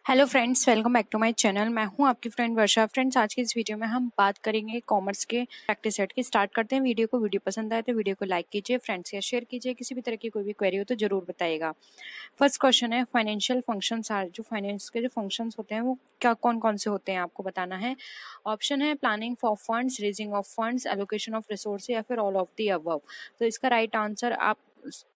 Hello friends, welcome back to my channel. मैं हूं आपकी फ्रेंड वर्षा। फ्रेंड्स, आज की इस वीडियो में हम बात करेंगे कॉमर्स के प्रैक्टिस सेट की। स्टार्ट करते हैं वीडियो को। वीडियो पसंद आए तो वीडियो को लाइक कीजिए, फ्रेंड्स या शेयर कीजिए। किसी भी तरह की कोई भी क्वेरी हो तो जरूर बताइएगा। फर्स्ट क्वेश्चन है, फाइनेंशियल फंक्शंस आर, जो फाइनेंस के जो फंक्शंस होते हैं वो क्या कौन कौन से होते हैं आपको बताना है। ऑप्शन है planning for funds, raising of funds, allocation of resource या फिर ऑल ऑफ द अबव। तो इसका राइट आंसर आप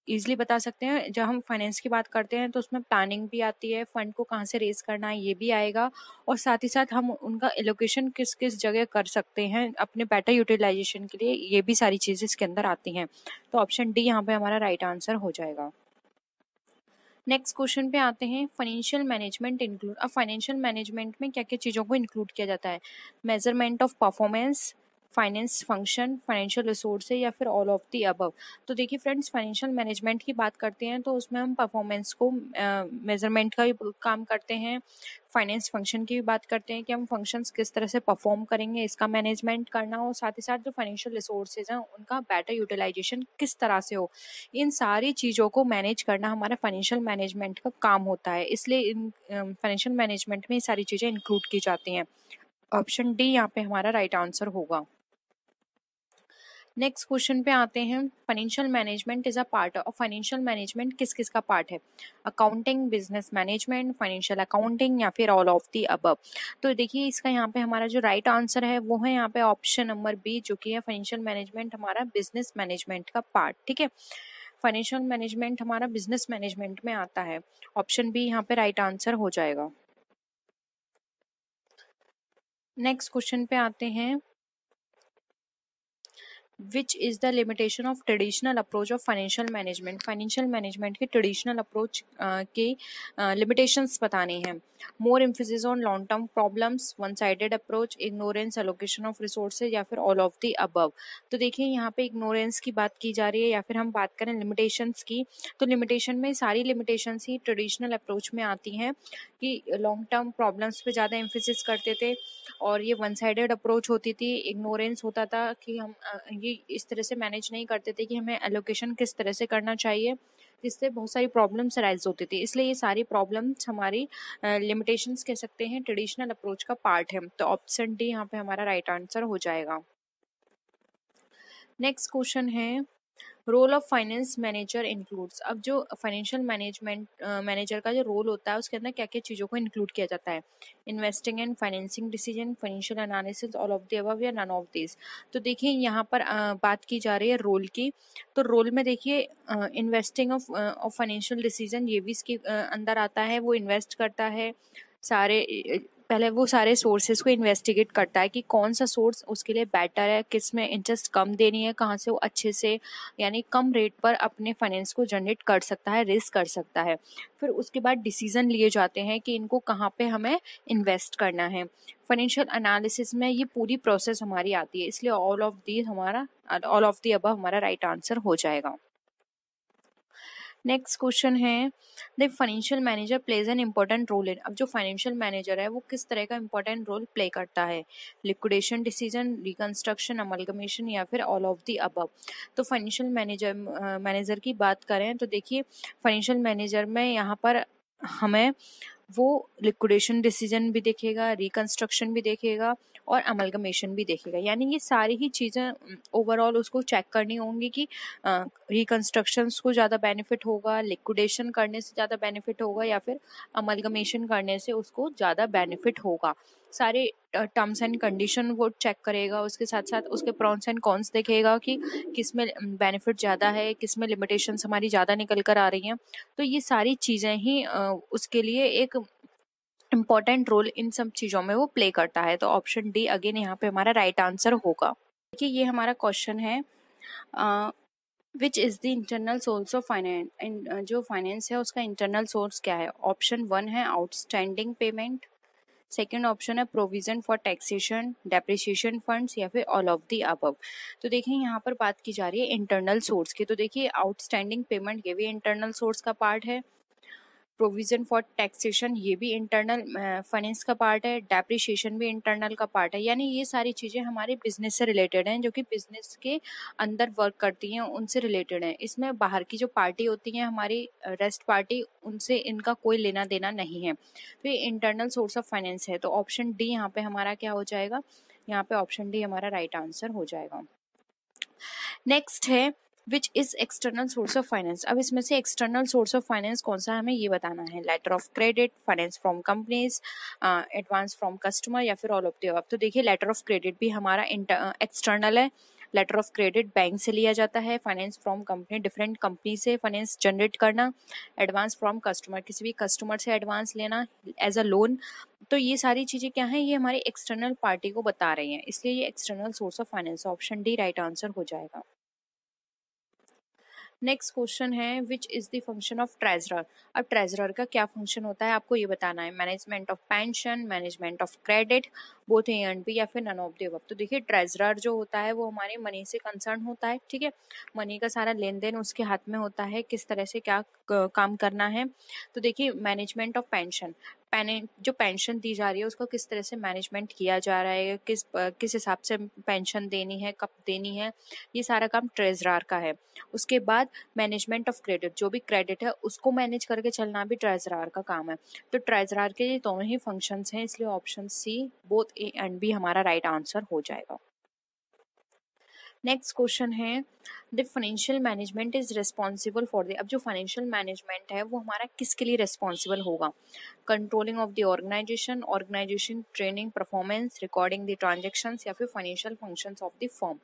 इजिली बता सकते हैं। जब हम फाइनेंस की बात करते हैं तो उसमें प्लानिंग भी आती है, फंड को कहाँ से रेज करना है ये भी आएगा, और साथ ही साथ हम उनका एलोकेशन किस किस जगह कर सकते हैं अपने बेटर यूटिलाइजेशन के लिए, ये भी सारी चीजें इसके अंदर आती हैं। तो ऑप्शन डी यहाँ पे हमारा राइट आंसर हो जाएगा। नेक्स्ट क्वेश्चन पे आते हैं, फाइनेंशियल मैनेजमेंट इंक्लूड। अब फाइनेंशियल मैनेजमेंट में क्या क्या चीज़ों को इंक्लूड किया जाता है। Measurement of performance, finance function, financial resource या फिर ऑल ऑफ द अबव। तो देखिए फ्रेंड्स, फाइनेंशियल मैनेजमेंट की बात करते हैं तो उसमें हम परफॉर्मेंस को मेजरमेंट का भी काम करते हैं, फाइनेंस फंक्शन की भी बात करते हैं कि हम फंक्शंस किस तरह से परफॉर्म करेंगे, इसका मैनेजमेंट करना, और साथ ही साथ जो फाइनेंशियल रिसोर्सेज हैं उनका बेटर यूटिलाइजेशन किस तरह से हो, इन सारी चीज़ों को मैनेज करना हमारा फाइनेंशियल मैनेजमेंट का काम होता है। इसलिए इन फाइनेंशियल मैनेजमेंट में ये सारी चीज़ें इंक्लूड की जाती हैं। ऑप्शन डी यहाँ पे हमारा राइट आंसर होगा। नेक्स्ट क्वेश्चन पे आते हैं, financial management is a part of. Financial management किस किस का पार्ट है। Accounting, business management, financial accounting या फिर ऑल ऑफ द अबव। तो देखिए इसका यहाँ पे हमारा जो राइट आंसर है वो है यहाँ पे ऑप्शन नंबर बी, जो कि है फाइनेंशियल मैनेजमेंट हमारा बिजनेस मैनेजमेंट का पार्ट। ठीक है, फाइनेंशियल मैनेजमेंट हमारा बिजनेस मैनेजमेंट में आता है। ऑप्शन बी यहाँ पे राइट आंसर हो जाएगा। नेक्स्ट क्वेश्चन पे आते हैं, which is the limitation of traditional approach of financial management. Financial management के ट्रेडिशनल अप्रोच के लिमिटेशंस बताने हैं। More emphasis on long term problems, one sided approach, ignorance, allocation of resources या फिर ऑल ऑफ द अबव। तो देखिए यहाँ पे इग्नोरेंस की बात की जा रही है, या फिर हम बात करें लिमिटेशंस की, तो लिमिटेशन में सारी लिमिटेशंस ही ट्रेडिशनल अप्रोच में आती हैं कि लॉन्ग टर्म प्रॉब्लम्स पे ज़्यादा एम्फेसिस करते थे, और ये वन साइडेड अप्रोच होती थी। इग्नोरेंस होता था कि हम ये इस तरह से मैनेज नहीं करते थे कि हमें एलोकेशन किस तरह से करना चाहिए, जिससे बहुत सारी प्रॉब्लम्स राइज होती थी। इसलिए ये सारी प्रॉब्लम्स हमारी लिमिटेशंस कह सकते हैं, ट्रेडिशनल अप्रोच का पार्ट है। तो ऑप्शन डी यहाँ पे हमारा राइट आंसर हो जाएगा। नेक्स्ट क्वेश्चन है, role of finance manager includes. अब जो फाइनेंशियल मैनेजमेंट मैनेजर का जो रोल होता है उसके अंदर क्या क्या चीज़ों को इंक्लूड किया जाता है। Investing and financing decision, financial analysis, all of the above या नन ऑफ दिस। तो देखिए यहाँ पर बात की जा रही है रोल की। तो रोल में देखिए इन्वेस्टिंग ऑफ फाइनेंशियल डिसीजन, ये भी इसके अंदर आता है। वो इन्वेस्ट करता है सारे पहले वो सारे सोर्सेज को इन्वेस्टिगेट करता है कि कौन सा सोर्स उसके लिए बेटर है, किस में इंटरेस्ट कम देनी है, कहाँ से वो अच्छे से यानी कम रेट पर अपने फाइनेंस को जनरेट कर सकता है, रेस कर सकता है। फिर उसके बाद डिसीजन लिए जाते हैं कि इनको कहाँ पे हमें इन्वेस्ट करना है। फाइनेंशियल एनालिसिस में ये पूरी प्रोसेस हमारी आती है, इसलिए ऑल ऑफ दी अबव हमारा राइट आंसर हो जाएगा। नेक्स्ट क्वेश्चन है, the financial manager plays an important role in. अब जो फाइनेंशियल मैनेजर है वो किस तरह का इंपॉर्टेंट रोल प्ले करता है। लिक्विडेशन डिसीजन, रिकंस्ट्रक्शन, अमलगमेशन या फिर ऑल ऑफ द अबव। तो फाइनेंशियल मैनेजर की बात करें तो देखिए फाइनेंशियल मैनेजर में यहाँ पर हमें वो लिक्विडेशन डिसीजन भी देखेगा, रिकंस्ट्रक्शन भी देखेगा और अमलगमेशन भी देखेगा। यानी ये सारी ही चीज़ें ओवरऑल उसको चेक करनी होंगी कि रिकंस्ट्रक्शंस को ज़्यादा बेनिफिट होगा, लिक्विडेशन करने से ज़्यादा बेनिफिट होगा या फिर अमलगमेशन करने से उसको ज़्यादा बेनिफिट होगा। सारे टर्म्स एंड कंडीशन वो चेक करेगा, उसके साथ साथ उसके प्रॉन्स एंड कॉन्स देखेगा कि किस में बेनिफिट ज़्यादा है, किस में लिमिटेशंस हमारी ज़्यादा निकल कर आ रही हैं। तो ये सारी चीज़ें ही उसके लिए एक इम्पॉर्टेंट रोल इन सब चीज़ों में वो प्ले करता है। तो ऑप्शन डी अगेन यहाँ पे हमारा राइट आंसर होगा। देखिए ये हमारा क्वेश्चन है, which is the internal source of finance. जो फाइनेंस है उसका इंटरनल सोर्स क्या है। ऑप्शन वन है आउटस्टैंडिंग पेमेंट, सेकेंड ऑप्शन है provision for taxation, depreciation funds या फिर ऑल ऑफ द अबव। तो देखिए यहाँ पर बात की जा रही है इंटरनल सोर्स की। तो देखिए आउटस्टैंडिंग पेमेंट ये भी इंटरनल सोर्स का पार्ट है, प्रोविजन फॉर टैक्सेशन ये भी इंटरनल फाइनेंस का पार्ट है, डेप्रिसिएशन भी इंटरनल का पार्ट है। यानी ये सारी चीज़ें हमारे बिजनेस से रिलेटेड हैं, जो कि बिजनेस के अंदर वर्क करती हैं, उनसे रिलेटेड हैं। इसमें बाहर की जो पार्टी होती हैं हमारी रेस्ट पार्टी, उनसे इनका कोई लेना देना नहीं है। तो ये इंटरनल सोर्स ऑफ फाइनेंस है। तो ऑप्शन डी यहाँ पे हमारा क्या हो जाएगा, यहाँ पे ऑप्शन डी हमारा राइट आंसर हो जाएगा। नेक्स्ट है which is external source of finance. अब इसमें से एक्सटर्नल सोर्स ऑफ फाइनेंस कौन सा है हमें ये बताना है। Letter of credit, finance from companies, advance from customer या फिर ऑल ऑफ द अबव। तो देखिए लेटर ऑफ क्रेडिट भी हमारा एक्सटर्नल है। लेटर ऑफ क्रेडिट बैंक से लिया जाता है। Finance from company, different company से फाइनेंस जनरेट करना। एडवांस फ्रॉम कस्टमर, किसी भी कस्टमर से एडवांस लेना एज अ लोन। तो ये सारी चीजें क्या है, ये हमारी एक्सटर्नल पार्टी को बता रही हैं, इसलिए ये external source of finance, option D right answer हो जाएगा। नेक्स्ट क्वेश्चन है which is the function of treasurer. अब ट्रेजरर का क्या फंक्शन होता है आपको ये बताना है। Management of pension, management of credit, both A and B, या फिर नन ऑफ द अबव। तो देखिए ट्रेजरर जो होता है वो हमारे मनी से कंसर्न होता है, ठीक है। मनी का सारा लेन देन उसके हाथ में होता है, किस तरह से क्या काम करना है। तो देखिए मैनेजमेंट ऑफ पेंशन, जो पेंशन दी जा रही है उसको किस तरह से मैनेजमेंट किया जा रहा है, किस हिसाब से पेंशन देनी है, कब देनी है, ये सारा काम ट्रेजरर का है। उसके बाद मैनेजमेंट ऑफ क्रेडिट, जो भी क्रेडिट है उसको मैनेज करके चलना भी ट्रेजरर का काम है। तो ट्रेजरर के ये दोनों ही फंक्शंस हैं, इसलिए option C both A and B हमारा राइट आंसर हो जाएगा। नेक्स्ट क्वेश्चन है the financial management is responsible for the. अब जो फाइनेंशियल मैनेजमेंट है वो हमारा किसके लिए रिस्पॉन्सिबल होगा। Controlling of the organisation, organisation training, performance, recording the transactions, या फिर financial functions of the firm.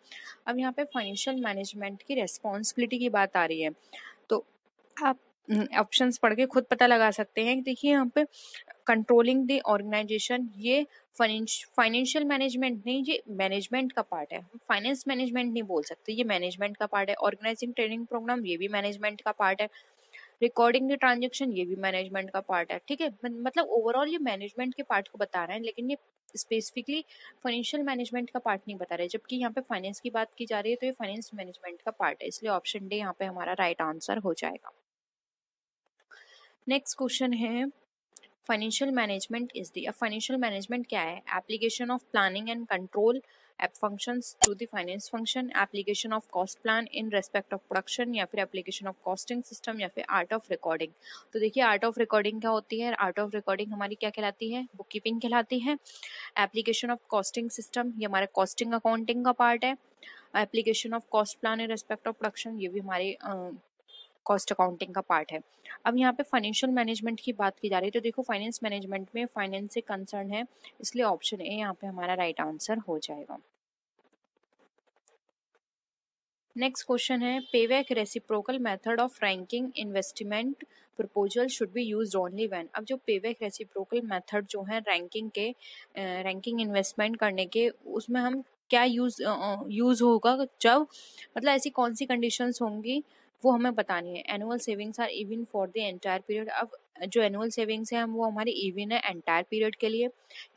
अब यहाँ पे फाइनेंशियल मैनेजमेंट की रिस्पॉन्सिबिलिटी की बात आ रही है, तो आप ऑप्शंस पढ़ के खुद पता लगा सकते हैं। देखिए यहाँ पे कंट्रोलिंग द ऑर्गेनाइजेशन, ये फाइनेंशियल मैनेजमेंट नहीं, ये मैनेजमेंट का पार्ट है। फाइनेंस मैनेजमेंट नहीं बोल सकते, ये मैनेजमेंट का पार्ट है। ऑर्गेनाइजिंग ट्रेनिंग प्रोग्राम, ये भी मैनेजमेंट का पार्ट है। रिकॉर्डिंग द ट्रांजेक्शन, ये भी मैनेजमेंट का पार्ट है, ठीक है। मतलब ओवरऑल ये मैनेजमेंट के पार्ट को बता रहे हैं, लेकिन ये स्पेसिफिकली फाइनेंशियल मैनेजमेंट का पार्ट नहीं बता रहे। जबकि यहाँ पे फाइनेंस की बात की जा रही है तो ये फाइनेंस मैनेजमेंट का पार्ट है, इसलिए ऑप्शन डी यहाँ पे हमारा राइट आंसर हो जाएगा। नेक्स्ट क्वेश्चन है फाइनेंशियल मैनेजमेंट इज दी। अब फाइनेंशियल मैनेजमेंट क्या है। Application of planning and control app functions through the finance function, application of cost plan in respect of production, या फिर एप्लीकेशन ऑफ कॉस्टिंग सिस्टम, या फिर art of recording. तो देखिए art of recording क्या होती है। आर्ट ऑफ रिकॉर्डिंग हमारी क्या कहलाती है, बुक कीपिंग कहलाती है। एप्लीकेशन ऑफ कॉस्टिंग सिस्टम, ये हमारे कॉस्टिंग अकाउंटिंग का पार्ट है। Application of cost plan in respect of production, ये भी हमारे कॉस्ट अकाउंटिंग का पार्ट है। अब यहाँ पे फाइनेंशियल मैनेजमेंट की बात की जा रही है, तो देखो फाइनेंस मैनेजमेंट में फाइनेंस से कंसर्न है, इसलिए ऑप्शन ए यहाँ पे हमारा राइट आंसर हो जाएगा। नेक्स्ट क्वेश्चन है payback reciprocal method of ranking investment proposal should be used only when. अब जो पेबैक रेसिप्रोकल मेथड जो है रैंकिंग इन्वेस्टमेंट करने के, उसमें हम क्या यूज होगा जब, मतलब ऐसी कौन सी कंडीशंस होंगी वो हमें बतानी है। Annual savings are even for the entire period. अब जो एनुअल सेविंग्स है वो हमारी इवन है एंटायर पीरियड के लिए।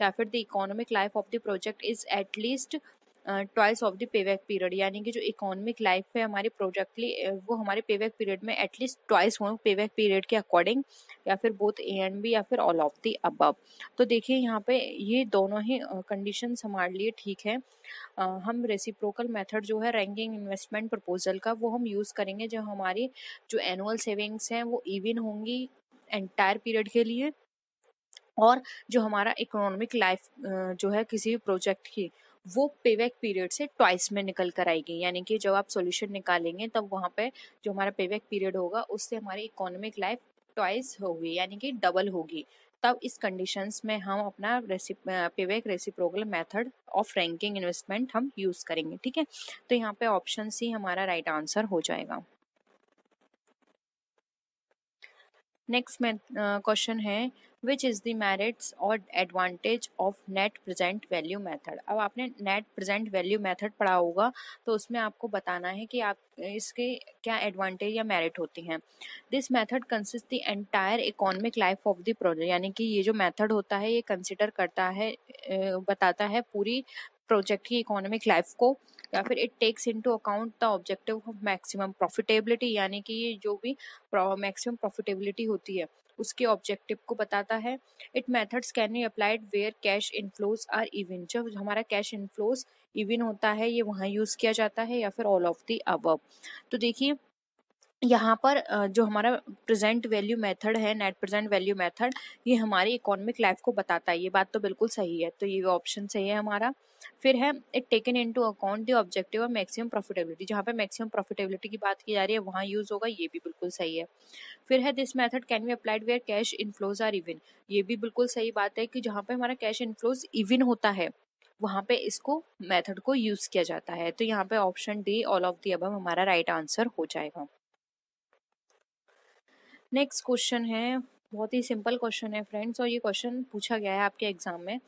या फिर the economic life of the project is at least twice of the payback period, यानी कि जो इकोनॉमिक लाइफ है हमारे प्रोजेक्ट वो हमारे पेबैक पीरियड में एटलीस्ट ट्वाइस हो पेबैक पीरियड के अकॉर्डिंग, या फिर बोथ ए एंड बी, या फिर ऑल ऑफ द अबव। तो देखिए यहाँ पे ये दोनों ही कंडीशंस हमारे लिए ठीक है। हम रेसिप्रोकल मेथड जो है रैंकिंग इन्वेस्टमेंट प्रपोजल का, वो हम यूज़ करेंगे जब हमारी जो एनुअल सेविंग्स हैं वो इवन होंगी एंटायर पीरियड के लिए, और जो हमारा इकोनॉमिक लाइफ जो है किसी भी प्रोजेक्ट की, वो पेबैक पीरियड से ट्वाइस में निकल कर आएगी। यानी कि जब आप सॉल्यूशन निकालेंगे तब वहाँ पे जो हमारा पेबैक पीरियड होगा उससे हमारी इकोनॉमिक लाइफ ट्वाइस होगी, यानी कि डबल होगी। तब इस कंडीशंस में हम अपना payback reciprocal method of ranking investment हम यूज करेंगे, ठीक है। तो यहाँ पे ऑप्शन सी हमारा राइट आंसर हो जाएगा। नेक्स्ट में क्वेश्चन है विच इज़ द मेरिट्स और advantage of net present value method. अब आपने नेट प्रेजेंट वैल्यू मेथड पढ़ा होगा, तो उसमें आपको बताना है कि आप इसके क्या एडवांटेज या मेरिट होती हैं। This method consist the entire economic life of the project, यानी कि ये जो मेथड होता है ये कंसिडर करता है बताता है पूरी प्रोजेक्ट की इकोनॉमिक लाइफ को, या फिर it takes into account the objective of maximum profitability, यानी कि ये जो भी मैक्सिमम प्रॉफिटेबिलिटी होती है उसके ऑब्जेक्टिव को बताता है। It methods can be applied where cash inflows are even, जब हमारा कैश इनफ्लोज इवन होता है ये वहाँ यूज किया जाता है, या फिर ऑल ऑफ द अबव। तो देखिए यहाँ पर जो हमारा प्रेजेंट वैल्यू मेथड है, नेट प्रेजेंट वैल्यू मेथड, ये हमारी इकोनॉमिक लाइफ को बताता है। ये बात तो बिल्कुल सही है, तो ये ऑप्शन सही है हमारा। फिर है it taken into account the objective of maximum profitability, जहाँ पे मैक्सिमम प्रॉफिटेबिलिटी की बात की जा रही है वहाँ यूज होगा, ये भी बिल्कुल सही है। फिर है this method can be applied where cash inflows are even, ये भी बिल्कुल सही बात है कि जहाँ पे हमारा कैश इनफ्लोज इवन होता है वहाँ पे इसको मेथड को यूज किया जाता है। तो यहाँ पे option D all of the above हमारा राइट आंसर हो जाएगा। नेक्स्ट क्वेश्चन है, बहुत ही सिंपल क्वेश्चन है फ्रेंड्स, और ये क्वेश्चन पूछा गया है आपके एग्जाम में।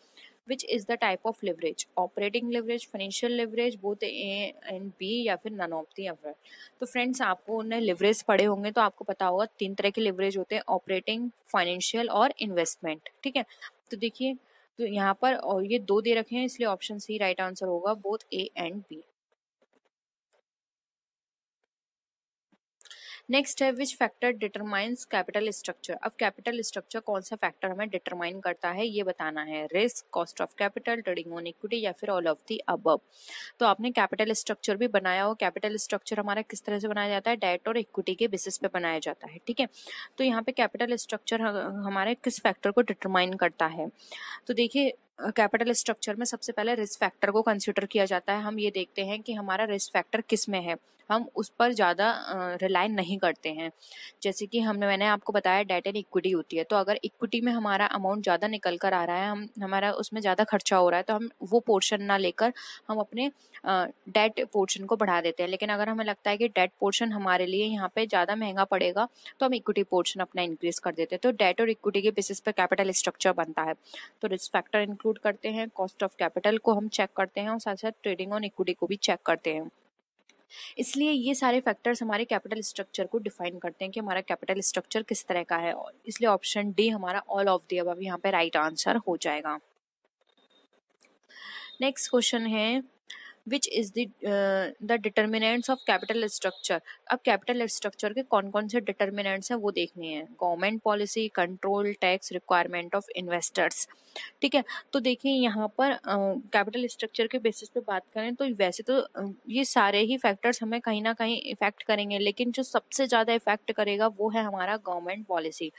Which is the type of leverage, operating leverage, financial leverage, both A and B, या फिर नन ऑफ द अबव। तो फ्रेंड्स आपको उन्हें लिवरेज पढ़े होंगे तो आपको पता होगा 3 तरह के लिवरेज होते हैं, ऑपरेटिंग, फाइनेंशियल और इन्वेस्टमेंट। ठीक है, तो देखिए तो यहाँ पर और ये 2 दे रखे हैं, इसलिए ऑप्शन सी राइट आंसर होगा, both A and B. Next है which factor determines capital structure. अब कैपिटल स्ट्रक्चर कौन सा फैक्टर हमें डिटरमाइन करता है ये बताना है। Risk, cost of capital, trading on equity, या फिर ऑल ऑफ द अबव। तो आपने कैपिटल स्ट्रक्चर भी बनाया हो। कैपिटल स्ट्रक्चर हमारा किस तरह से बनाया जाता है, डेट और इक्विटी के बेसिस पे बनाया जाता है। ठीक है, तो यहाँ पे कैपिटल स्ट्रक्चर हमारे किस फैक्टर को डिटरमाइन करता है। तो देखिए कैपिटल स्ट्रक्चर में सबसे पहले रिस्क फैक्टर को कंसीडर किया जाता है। हम ये देखते हैं कि हमारा रिस्क फैक्टर किस में है, हम उस पर ज़्यादा रिलाय नहीं करते हैं। जैसे कि मैंने आपको बताया डेट एंड इक्विटी होती है, तो अगर इक्विटी में हमारा अमाउंट ज़्यादा निकल कर आ रहा है, हमारा उसमें ज़्यादा खर्चा हो रहा है, तो हम वो पोर्शन ना लेकर हम अपने डेट पोर्शन को बढ़ा देते हैं। लेकिन अगर हमें लगता है कि डेट पोर्शन हमारे लिए यहाँ पे ज़्यादा महंगा पड़ेगा तो हम इक्विटी पोर्शन अपना इंक्रीज कर देते हैं। तो डेट और इक्विटी के बेसिस पे कैपिटल स्ट्रक्चर बनता है। तो रिस्क फैक्टर इंक्लूड करते हैं, कॉस्ट ऑफ कैपिटल को हम चेक करते हैं और साथ साथ ट्रेडिंग ऑन इक्विटी को भी चेक करते हैं। इसलिए ये सारे फैक्टर्स हमारे कैपिटल स्ट्रक्चर को डिफाइन करते हैं कि हमारा कैपिटल स्ट्रक्चर किस तरह का है, और इसलिए ऑप्शन डी हमारा ऑल ऑफ द अबव यहाँ पे राइट आंसर हो जाएगा। नेक्स्ट क्वेश्चन है which is the determinants of capital structure. अब कैपिटल स्ट्रक्चर के कौन कौन से डिटर्मिनेंट्स हैं वो देखने हैं। Government policy, control, tax, requirement of investors. ठीक है, तो देखिए यहाँ पर कैपिटल स्ट्रक्चर के बेसिस पे बात करें तो वैसे तो ये सारे ही फैक्टर्स हमें कहीं ना कहीं इफेक्ट करेंगे, लेकिन जो सबसे ज़्यादा इफेक्ट करेगा वो है हमारा गवर्नमेंट पॉलिसी।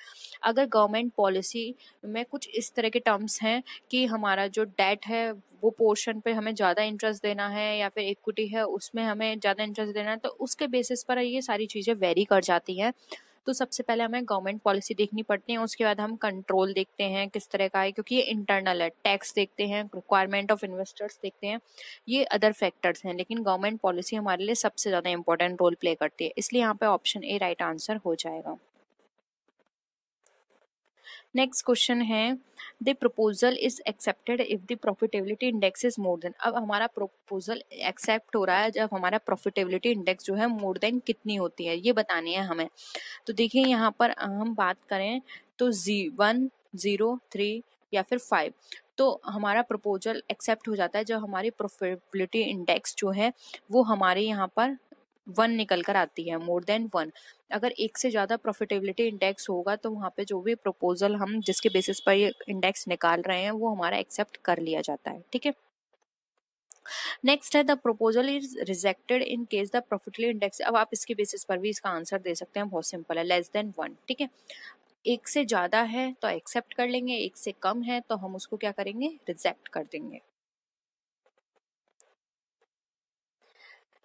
अगर गवर्नमेंट पॉलिसी में कुछ इस तरह के टर्म्स हैं कि हमारा जो डेट है वो पोर्शन पे हमें ज़्यादा इंटरेस्ट देना है, या फिर इक्विटी है उसमें हमें ज़्यादा इंटरेस्ट देना है, तो उसके बेसिस पर ये सारी चीज़ें वेरी कर जाती हैं। तो सबसे पहले हमें गवर्नमेंट पॉलिसी देखनी पड़ती है, उसके बाद हम कंट्रोल देखते हैं किस तरह का है, क्योंकि ये इंटरनल है। टैक्स देखते हैं, रिक्वायरमेंट ऑफ इन्वेस्टर्स देखते हैं, ये अदर फैक्टर्स हैं, लेकिन गवर्नमेंट पॉलिसी हमारे लिए सबसे ज़्यादा इंपॉर्टेंट रोल प्ले करती है। इसलिए यहाँ पे ऑप्शन ए राइट आंसर हो जाएगा। नेक्स्ट क्वेश्चन है the proposal is accepted if the profitability index is more than. अब हमारा प्रपोजल एक्सेप्ट हो रहा है जब हमारा प्रॉफिटेबिलिटी इंडेक्स जो है मोर देन कितनी होती है, ये बतानी है हमें। तो देखिए यहाँ पर हम बात करें तो 1, 0, 3 या फिर 5, तो हमारा प्रपोजल एक्सेप्ट हो जाता है जब हमारी प्रॉफिटेबिलिटी इंडेक्स जो है वो हमारे यहाँ पर 1 निकल कर आती है, मोर देन 1। अगर एक से ज़्यादा प्रॉफिटेबिलिटी इंडेक्स होगा तो वहाँ पे जो भी प्रपोजल हम जिसके बेसिस पर ये इंडेक्स निकाल रहे हैं वो हमारा एक्सेप्ट कर लिया जाता है। ठीक है, नेक्स्ट है the proposal is rejected in case the profitability index. अब आप इसके बेसिस पर भी इसका आंसर दे सकते हैं, बहुत सिंपल है, लेस देन 1। ठीक है, एक से ज़्यादा है तो एक्सेप्ट कर लेंगे, एक से कम है तो हम उसको क्या करेंगे, रिजेक्ट कर देंगे।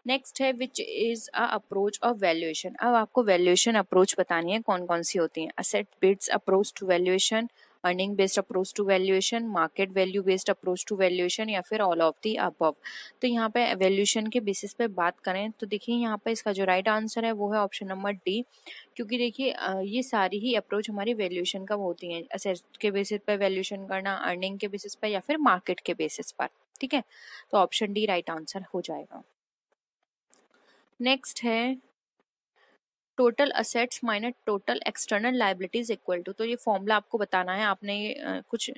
नेक्स्ट है which is a approach of valuation. अब आपको वैल्यूएशन अप्रोच बतानी है कौन कौन सी होती हैं। Asset based approach to valuation, earning based approach to valuation, market value based approach to valuation, या फिर ऑल ऑफ दी अबव। तो यहाँ पे वैल्यूएशन के बेसिस पे बात करें तो देखिए यहाँ पे इसका जो राइट आंसर है वो है ऑप्शन नंबर डी, क्योंकि देखिए ये सारी ही अप्रोच हमारी वैल्यूएशन का होती हैं। असेट के बेसिस पे वैल्यूएशन करना, अर्निंग के बेसिस पर, या फिर मार्केट के बेसिस पर। ठीक है, तो ऑप्शन डी राइट आंसर हो जाएगा। नेक्स्ट है total assets minus total external liabilities equal to. तो ये फॉर्मूला आपको बताना है, आपने कुछ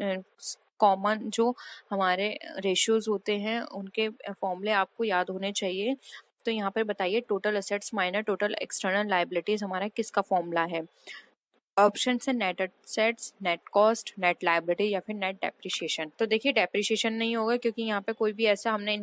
कॉमन जो हमारे रेशियोज होते हैं उनके फॉर्मूले आपको याद होने चाहिए। तो यहाँ पे बताइए total assets minus total external liabilities हमारा किसका फॉर्मूला है। ऑप्शन है net assets, net cost, net liability या फिर नेट डेप्रिसिएशन। तो देखिए डेप्रिसिएशन नहीं होगा क्योंकि यहाँ पे कोई भी ऐसा हमने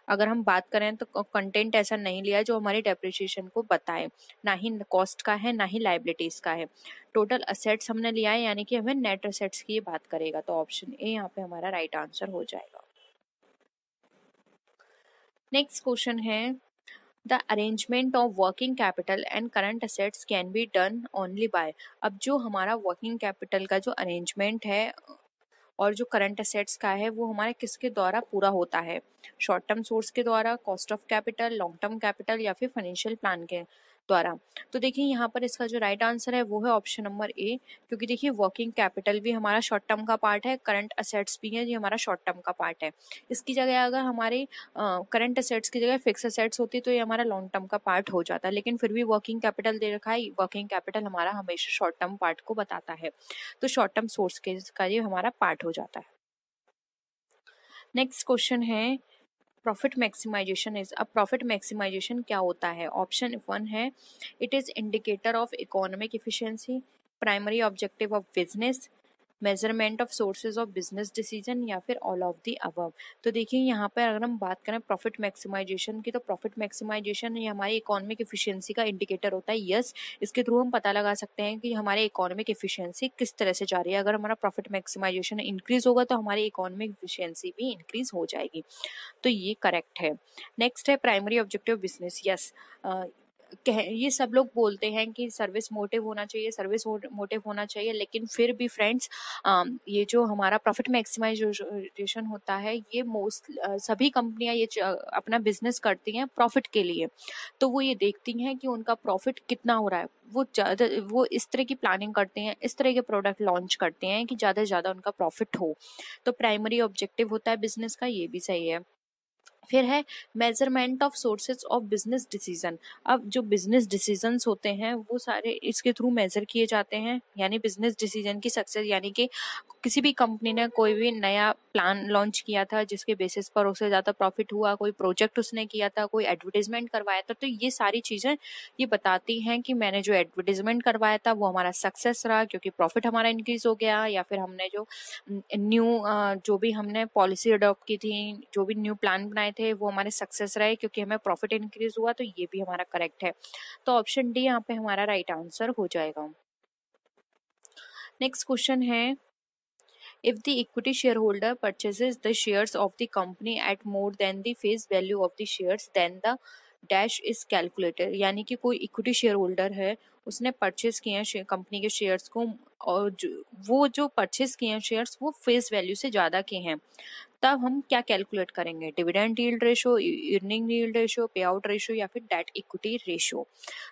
अगर हम बात करें तो कंटेंट ऐसा नहीं लिया जो हमारी डेप्रिसिएशन को बताए, ना ही कॉस्ट का है ना ही लायबिलिटीज का है। टोटल असेट्स हमने लिया है यानी कि हमें नेट असेट्स की बात करेगा, तो ऑप्शन ए यहाँ पे हमारा राइट आंसर हो जाएगा। नेक्स्ट क्वेश्चन है the arrangement of working capital and current assets can be done only by. अब जो हमारा वर्किंग कैपिटल का जो अरेंजमेंट है और जो करंट असेट्स का है वो हमारे किसके द्वारा पूरा होता है, शॉर्ट टर्म सोर्स के द्वारा, cost of capital, long term capital या फिर फाइनेंशियल प्लान के द्वारा। तो देखिए यहाँ पर इसका जो राइट आंसर है वो है ऑप्शन नंबर ए, क्योंकि देखिए वर्किंग कैपिटल भी हमारा शॉर्ट टर्म का पार्ट है, करंट असेट्स भी है ये हमारा शॉर्ट टर्म का पार्ट है। इसकी जगह अगर हमारे करंट असेट्स की जगह फिक्स असेट्स होती तो ये हमारा लॉन्ग टर्म का पार्ट हो जाता, लेकिन फिर भी वर्किंग कैपिटल दे रखा है, वर्किंग कैपिटल हमारा हमेशा शॉर्ट टर्म पार्ट को बताता है, तो शॉर्ट टर्म सोर्स के का ये हमारा पार्ट हो जाता है। नेक्स्ट क्वेश्चन है प्रॉफिट मैक्सिमाइजेशन इज। अब प्रॉफिट मैक्सिमाइजेशन क्या होता है। ऑप्शन 1 है it is indicator of economic efficiency, primary objective of business, measurement of sources of business decision या फिर ऑल ऑफ दी अबव। तो देखिए यहाँ पर अगर हम बात करें प्रॉफिट मैक्सिमाइजेशन की, तो प्रॉफिट मैक्सिमाइजेशन ये हमारी इकोनॉमिक एफिशिएंसी का इंडिकेटर होता है। यस, इसके थ्रू हम पता लगा सकते हैं कि हमारे इकोनॉमिक एफिशिएंसी किस तरह से जा रही है। अगर हमारा प्रॉफिट मैक्सिमाइजेशन इंक्रीज होगा तो हमारी इकोनॉमिक एफिशिएंसी भी इंक्रीज हो जाएगी, तो ये करेक्ट है। नेक्स्ट है प्राइमरी ऑब्जेक्टिव बिजनेस। यस, ये सब लोग बोलते हैं कि सर्विस मोटिव होना चाहिए, सर्विस मोटिव होना चाहिए, लेकिन फिर भी फ्रेंड्स ये जो हमारा प्रॉफिट मैक्सिमाइजेशन होता है ये सभी कंपनियां ये अपना बिजनेस करती हैं प्रॉफिट के लिए, तो वो ये देखती हैं कि उनका प्रॉफिट कितना हो रहा है, वो इस तरह की प्लानिंग करते हैं, इस तरह के प्रोडक्ट लॉन्च करते हैं कि ज़्यादा से ज़्यादा उनका प्रॉफिट हो, तो प्राइमरी ऑब्जेक्टिव होता है बिजनेस का, ये भी सही है। फिर है measurement of sources of business decision. अब जो बिजनेस डिसीजंस होते हैं वो सारे इसके थ्रू मेजर किए जाते हैं, यानी बिजनेस डिसीजन की सक्सेस, यानी कि किसी भी कंपनी ने कोई भी नया प्लान लॉन्च किया था जिसके बेसिस पर उसे ज़्यादा प्रॉफिट हुआ, कोई प्रोजेक्ट उसने किया था, कोई एडवर्टीजमेंट करवाया था, तो ये सारी चीज़ें ये बताती हैं कि मैंने जो एडवर्टीजमेंट करवाया था वो हमारा सक्सेस रहा क्योंकि प्रॉफिट हमारा इंक्रीज हो गया, या फिर हमने जो न्यू जो भी हमने पॉलिसी अडॉप्ट की थी, जो भी न्यू प्लान बनाए थे वो हमारे सक्सेस रहे क्योंकि हमें प्रॉफिट इंक्रीज हुआ, तो ये भी हमारा करेक्ट है। तो ऑप्शन डी यहाँ पे हमारा राइट आंसर हो जाएगा। नेक्स्ट क्वेश्चन है if the equity shareholder purchases the shares of the company at more than the face value of the shares then the dash is calculated। यानी कि कोई इक्विटी शेयर होल्डर है उसने purchase किए हैं कंपनी के shares को, और वो जो परचेज किए हैं शेयर्स वो फेस वैल्यू से ज़्यादा के हैं, तब हम क्या कैलकुलेट करेंगे, dividend yield ratio, earning yield ratio, पे आउट रेशो या फिर डेट इक्विटी रेशो।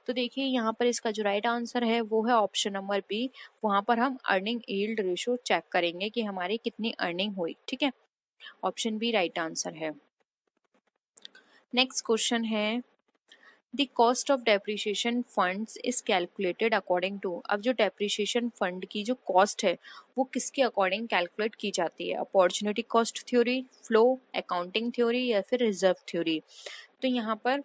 तो देखिए यहाँ पर इसका जो राइट आंसर है वो है ऑप्शन नंबर बी, वहाँ पर हम अर्निंग यील्ड रेशो चेक करेंगे कि हमारी कितनी अर्निंग हुई, ठीक है, ऑप्शन बी राइट आंसर है। नेक्स्ट क्वेश्चन है the cost of depreciation funds is calculated according to. अब जो डेप्रिसिएशन फंड की जो कॉस्ट है वो किसके अकॉर्डिंग कैलकुलेट की जाती है, opportunity cost theory, flow accounting theory या फिर रिजर्व थ्योरी। तो यहाँ पर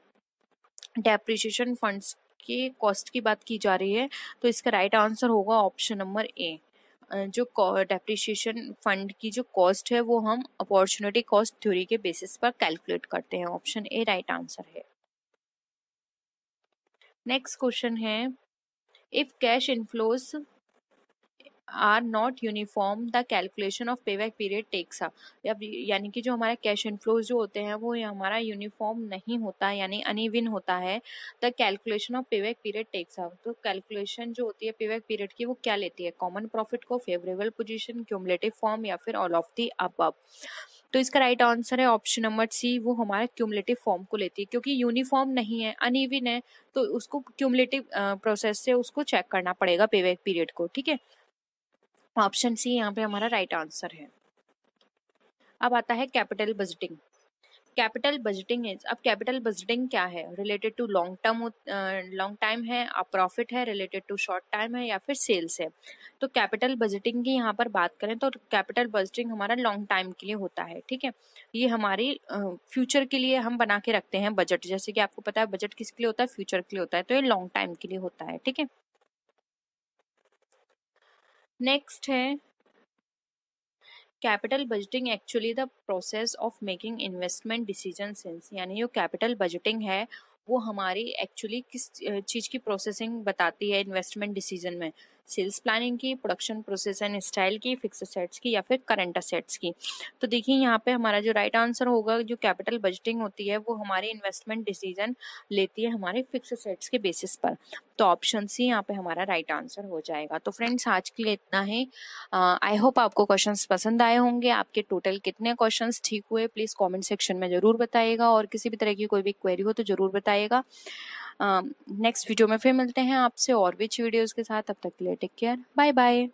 डेप्रिसिएशन फंड्स की कॉस्ट की बात की जा रही है, तो इसका राइट आंसर होगा ऑप्शन नंबर ए। जो डेप्रिसिएशन फंड की जो कॉस्ट है वो हम अपॉर्चुनिटी कॉस्ट थ्योरी के बेसिस पर कैलकुलेट करते हैं, ऑप्शन ए राइट आंसर है। नेक्स्ट क्वेश्चन है if cash inflows are not uniform the calculation of payback period takes. यानी कि जो हमारे कैश इनफ्लोज जो होते हैं वो हमारा यूनिफॉर्म नहीं होता, यानी अनइवन होता है, the calculation of payback period takes. तो कैलकुलेशन जो होती है पेबैक पीरियड की वो क्या लेती है, कॉमन प्रॉफिट को, फेवरेबल पोजीशन, क्यूमुलेटिव फॉर्म या फिर ऑल ऑफ द अबव। तो इसका राइट आंसर है ऑप्शन नंबर सी, वो हमारे क्यूमुलेटिव फॉर्म को लेती है, क्योंकि यूनिफॉर्म नहीं है, अनइवन है, तो उसको क्यूमुलेटिव प्रोसेस से उसको चेक करना पड़ेगा पेबैक पीरियड को, ठीक है, ऑप्शन सी यहाँ पे हमारा राइट आंसर है। अब आता है capital budgeting. Capital budgeting is, अब कैपिटल बजटिंग क्या है, रिलेटेड टू लॉन्ग टाइम है, प्रॉफिट है, रिलेटेड टू शॉर्ट टाइम है, या फिर सेल्स है। तो कैपिटल बजटिंग की यहाँ पर बात करें तो कैपिटल बजटिंग हमारा लॉन्ग टाइम के लिए होता है, ठीक है। ये हमारी फ्यूचर के लिए हम बना के रखते हैं बजट, जैसे कि आपको पता है बजट किसके लिए होता है, फ्यूचर के लिए होता है, तो ये लॉन्ग टाइम के लिए होता है, ठीक है। नेक्स्ट है capital budgeting actually the process of making investment decision sense, यानी जो कैपिटल बजटिंग है वो हमारी एक्चुअली किस चीज़ की प्रोसेसिंग बताती है इन्वेस्टमेंट डिसीजन में, सेल्स प्लानिंग की, प्रोडक्शन प्रोसेस एंड स्टाइल की, फिक्स असेट्स की, या फिर करंट असेट्स की। तो देखिए यहाँ पे हमारा जो राइट आंसर होगा, जो कैपिटल बजटिंग होती है वो हमारी इन्वेस्टमेंट डिसीजन लेती है हमारे फिक्स असेट्स के बेसिस पर। तो ऑप्शन सी यहाँ पे हमारा राइट आंसर हो जाएगा। तो फ्रेंड्स आज के लिए इतना ही। आई होप आपको क्वेश्चंस पसंद आए होंगे। आपके टोटल कितने क्वेश्चंस ठीक हुए प्लीज़ कमेंट सेक्शन में ज़रूर बताइएगा, और किसी भी तरह की कोई भी क्वेरी हो तो ज़रूर बताइएगा। नेक्स्ट वीडियो में फिर मिलते हैं आपसे और भी वीडियोज़ के साथ। तब तक के लिए टेक केयर, बाय बाय।